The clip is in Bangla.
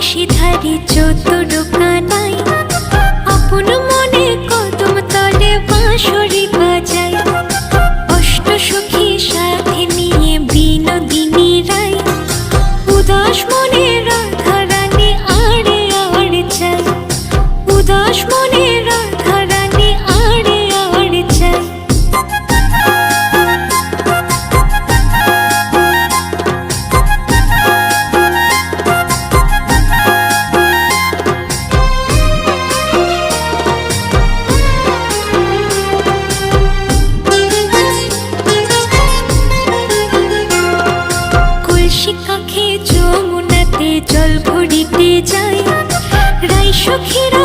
নিশিধারি চতুর কানাই আপন মনে কদম তলে বাঁশরি বাজায়। অষ্ট সখী সাথে নিয়ে বিনোদিনী রায় উদাস মনে রাধা রানী আড়ে আড়ে যায়। উদাস মনে রাধা রানী আড়ে আড়ে যায়। কাখে যমুনাতে জল ভরিতে যায়। রাই সখীরা